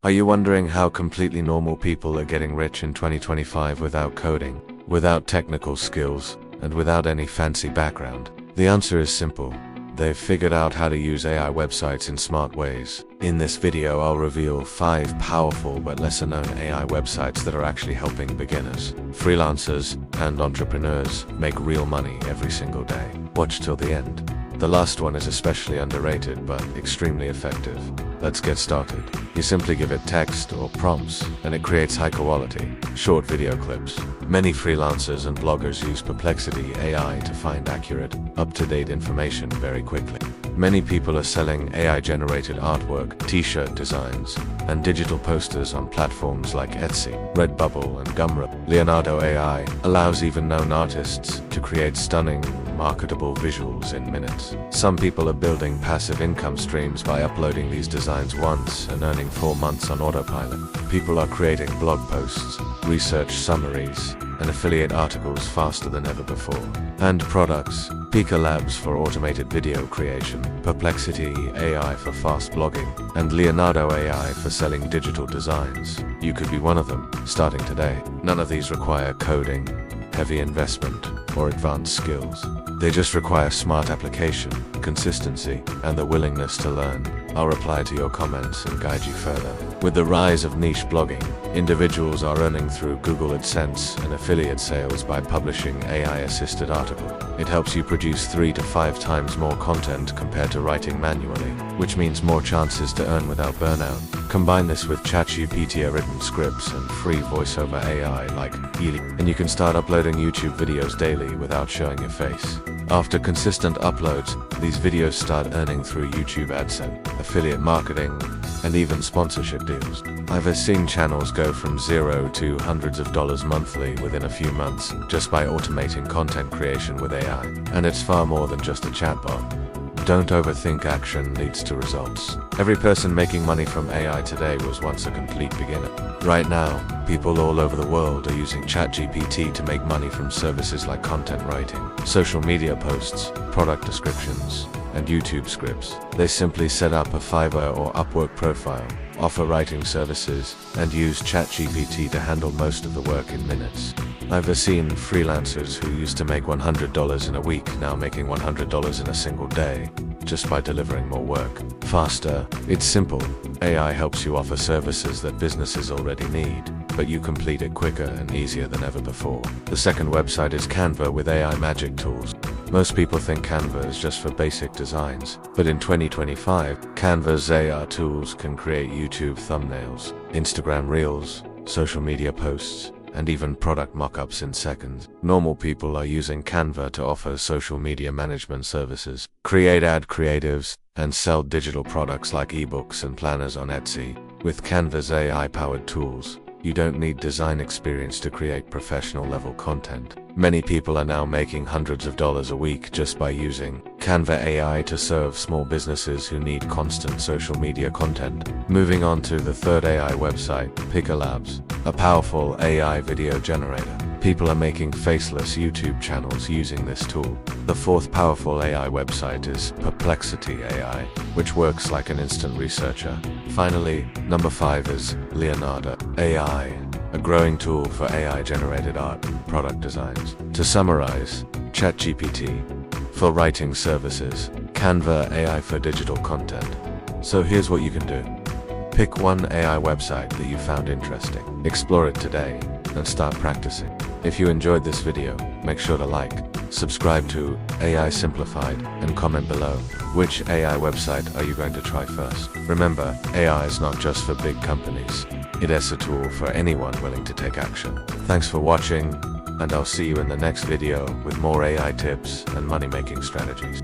Are you wondering how completely normal people are getting rich in 2025 without coding, without technical skills, and without any fancy background? The answer is simple. They've figured out how to use AI websites in smart ways. In this video, I'll reveal 5 powerful but lesser-known AI websites that are actually helping beginners, freelancers, and entrepreneurs make real money every single day. Watch till the end. The last one is especially underrated but extremely effective. Let's get started. You simply give it text or prompts, and it creates high-quality, short video clips. Many freelancers and bloggers use Perplexity AI to find accurate, up-to-date information very quickly. Many people are selling AI-generated artwork, t-shirt designs, and digital posters on platforms like Etsy, Redbubble, and Gumroad. Leonardo AI allows even known artists to create stunning, marketable visuals in minutes. Some people are building passive income streams by uploading these designs once and earning 4 months on autopilot. People are creating blog posts, research summaries, and affiliate articles faster than ever before. And products: Pika Labs for automated video creation, Perplexity AI for fast blogging, and Leonardo AI for selling digital designs. You could be one of them, starting today. None of these require coding, heavy investment, or advanced skills. They just require smart application, consistency, and the willingness to learn. I'll reply to your comments and guide you further. With the rise of niche blogging, individuals are earning through Google AdSense and affiliate sales by publishing AI-assisted articles. It helps you produce 3 to 5 times more content compared to writing manually, which means more chances to earn without burnout. Combine this with ChatGPT written scripts and free voiceover AI like Eli, and you can start uploading YouTube videos daily without showing your face. After consistent uploads, these videos start earning through YouTube AdSense, affiliate marketing, and even sponsorship deals. I've seen channels go from zero to hundreds of dollars monthly within a few months just by automating content creation with AI. And it's far more than just a chatbot. Don't overthink action leads to results. Every person making money from AI today was once a complete beginner. Right now, people all over the world are using ChatGPT to make money from services like content writing, social media posts, product descriptions, and YouTube scripts. They simply set up a Fiverr or Upwork profile, offer writing services, and use ChatGPT to handle most of the work in minutes. I've seen freelancers who used to make $100 in a week now making $100 in a single day, just by delivering more work. Faster. It's simple. AI helps you offer services that businesses already need, but you complete it quicker and easier than ever before. The second website is Canva with AI magic tools. Most people think Canva is just for basic designs, but in 2025, Canva's AI tools can create YouTube thumbnails, Instagram reels, social media posts, and even product mock-ups in seconds. Normal people are using Canva to offer social media management services, create ad creatives, and sell digital products like ebooks and planners on Etsy. With Canva's AI-powered tools, you don't need design experience to create professional-level content. Many people are now making hundreds of dollars a week just by using Canva AI to serve small businesses who need constant social media content. Moving on to the third AI website, Pika Labs, a powerful AI video generator. People are making faceless YouTube channels using this tool. The fourth powerful AI website is Perplexity AI, which works like an instant researcher. Finally, number 5 is Leonardo AI, a growing tool for AI-generated art and product designs. To summarize, ChatGPT for writing services, Canva AI for digital content. So here's what you can do. Pick one AI website that you found interesting, explore it today, and start practicing. If you enjoyed this video, make sure to like, subscribe to AI Simplified, and comment below. Which AI website are you going to try first? Remember, AI is not just for big companies. It is a tool for anyone willing to take action. Thanks for watching, and I'll see you in the next video with more AI tips and money-making strategies.